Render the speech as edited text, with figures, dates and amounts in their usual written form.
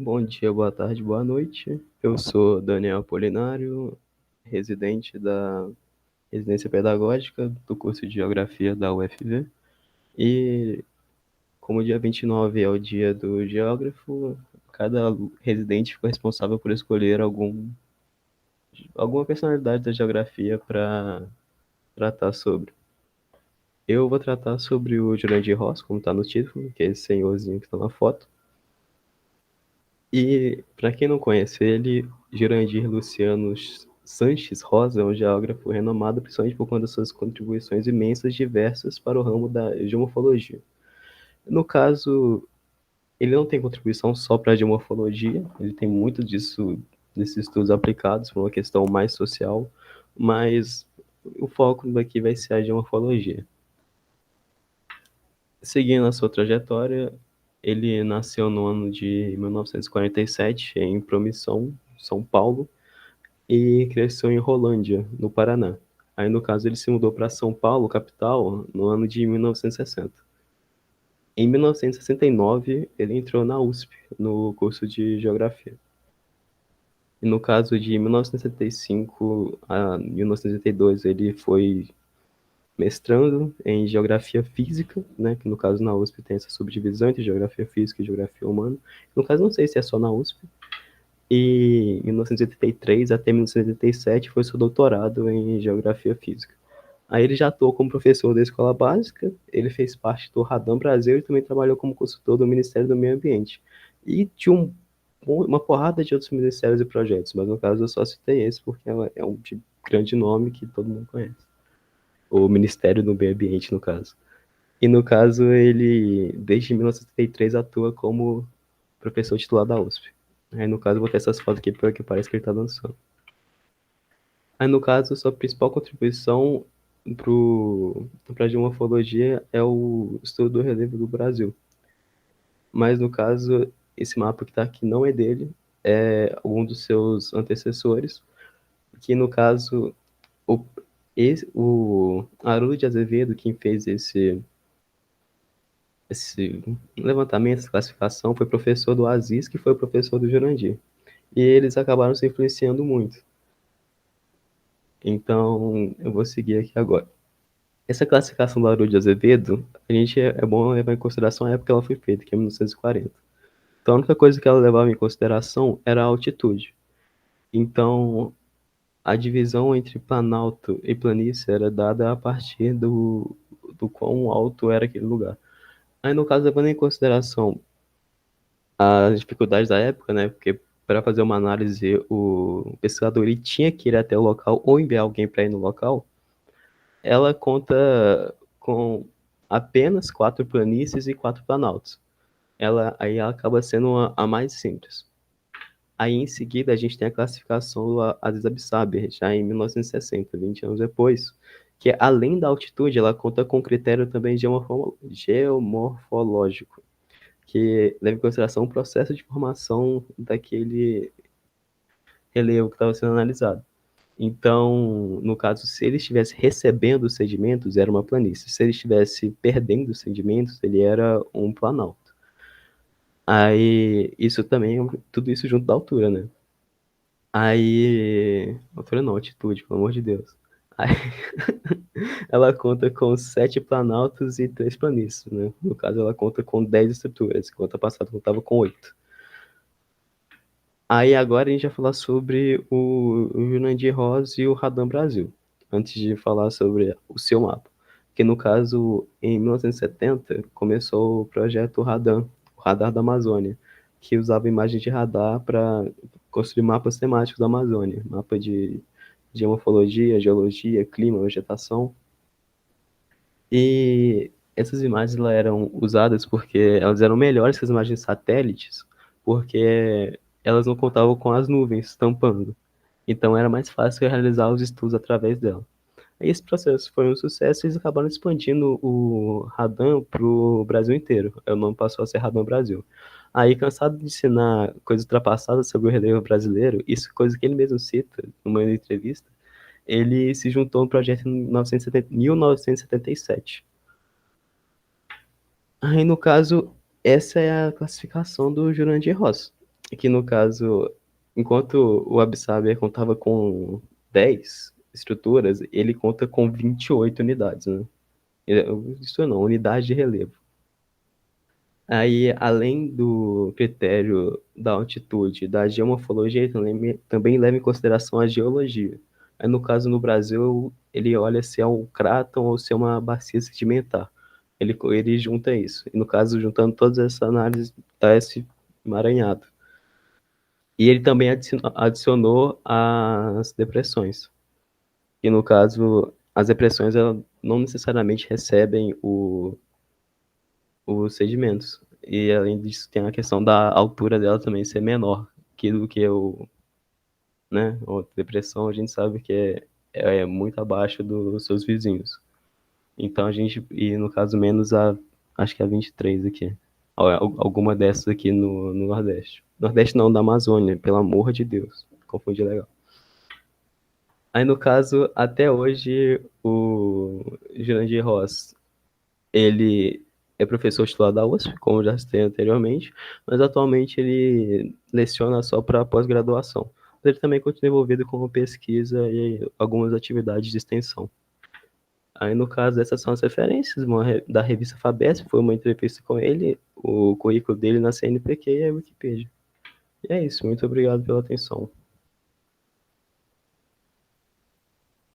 Bom dia, boa tarde, boa noite. Eu sou Daniel Apolinário, residente da Residência Pedagógica do curso de Geografia da UFV. E como o dia 29 é o dia do geógrafo, cada residente ficou responsável por escolher alguma personalidade da geografia para tratar sobre. Eu vou tratar sobre o Jurandir Ross, como está no título, que é esse senhorzinho que está na foto. E, para quem não conhece ele, Jurandir Luciano Sanches Rosa é um geógrafo renomado principalmente por conta das suas contribuições imensas diversas para o ramo da geomorfologia. No caso, ele não tem contribuição só para a geomorfologia, ele tem muito desses estudos aplicados para uma questão mais social, mas o foco daqui vai ser a geomorfologia. Seguindo a sua trajetória, ele nasceu no ano de 1947 em Promissão, São Paulo, e cresceu em Rolândia, no Paraná. Aí, no caso, ele se mudou para São Paulo, capital, no ano de 1960. Em 1969, ele entrou na USP, no curso de Geografia. E no caso de 1975 a 1982, ele foi mestrando em Geografia Física, né, que no caso na USP tem essa subdivisão entre Geografia Física e Geografia Humana. No caso, não sei se é só na USP. E em 1983 até 1987 foi seu doutorado em Geografia Física. Aí ele já atuou como professor da escola básica, ele fez parte do Radam Brasil e também trabalhou como consultor do Ministério do Meio Ambiente. E de uma porrada de outros ministérios e projetos, mas no caso eu só citei esse porque é um de grande nome que todo mundo conhece. O Ministério do Meio Ambiente, no caso. E no caso, ele, desde 1973, atua como professor titular da USP. Aí, no caso, eu vou ter essas fotos aqui porque parece que ele tá dançando. Aí, no caso, sua principal contribuição para a geomorfologia é o estudo do relevo do Brasil. Mas, no caso, esse mapa que está aqui não é dele, é um dos seus antecessores, que, no caso, o Haroldo de Azevedo, quem fez esse levantamento, essa classificação, foi professor do Aziz, que foi professor do Jurandir. E eles acabaram se influenciando muito. Então, eu vou seguir aqui agora. Essa classificação do Haroldo de Azevedo, a gente é bom levar em consideração a época que ela foi feita, que é 1940. Então, a única coisa que ela levava em consideração era a altitude. Então, a divisão entre planalto e planície era dada a partir do quão alto era aquele lugar. Aí, no caso, levando em consideração as dificuldades da época, né? Porque para fazer uma análise, o pesquisador ele tinha que ir até o local ou enviar alguém para ir no local. Ela conta com apenas 4 planícies e 4 planaltos. Ela acaba sendo a mais simples. Aí, em seguida, a gente tem a classificação do Aziz Absaber, já em 1960, 20 anos depois, que além da altitude, ela conta com critério também geomorfológico, que leva em consideração o processo de formação daquele relevo que estava sendo analisado. Então, no caso, se ele estivesse recebendo os sedimentos, era uma planície. Se ele estivesse perdendo os sedimentos, ele era um planalto. Aí, isso também, tudo isso junto da altura, né? Aí, altura não, altitude, pelo amor de Deus. Aí, ela conta com 7 planaltos e 3 planícies, né? No caso, ela conta com 10 estruturas, enquanto a passada contava com 8. Aí agora a gente vai falar sobre o Jurandir Ross e o Radam Brasil, antes de falar sobre o seu mapa. Que no caso, em 1970, começou o projeto Radam, o Radar da Amazônia, que usava imagens de radar para construir mapas temáticos da Amazônia, mapa de geomorfologia, geologia, clima, vegetação. E essas imagens elas eram usadas porque elas eram melhores que as imagens satélites, porque elas não contavam com as nuvens tampando. Então era mais fácil realizar os estudos através dela. Aí esse processo foi um sucesso e eles acabaram expandindo o Radan para o Brasil inteiro. O nome passou a ser Radan Brasil. Aí, cansado de ensinar coisas ultrapassadas sobre o relevo brasileiro, isso coisa que ele mesmo cita numa entrevista, ele se juntou no projeto em 1977. Aí, no caso, essa é a classificação do Jurandir Ross. que no caso, enquanto o Absaber contava com 10 estruturas, ele conta com 28 unidades, né? Isso não, unidade de relevo. Aí, além do critério da altitude, da geomorfologia, também leva em consideração a geologia. Aí, no caso, no Brasil, ele olha se é um cráton ou se é uma bacia sedimentar. Ele junta isso. E, no caso, juntando todas essas análises, dá esse emaranhado. E ele também adicionou as depressões. E, no caso, as depressões elas não necessariamente recebem os sedimentos. E além disso, tem a questão da altura dela também ser menor que do que né, a depressão, a gente sabe que é muito abaixo dos seus vizinhos. Então a gente, e no caso menos acho que a 23 aqui. Alguma dessas aqui no Nordeste. Nordeste não, da Amazônia, pelo amor de Deus. Confundi legal. Aí no caso, até hoje, o Jurandir Ross ele é professor titular da USP, como já citei anteriormente, mas atualmente ele leciona só para pós-graduação. Ele também continua envolvido com pesquisa e algumas atividades de extensão. Aí, no caso, essas são as referências da revista Fabesp, foi uma entrevista com ele, o currículo dele na CNPq e a Wikipedia. E é isso, muito obrigado pela atenção.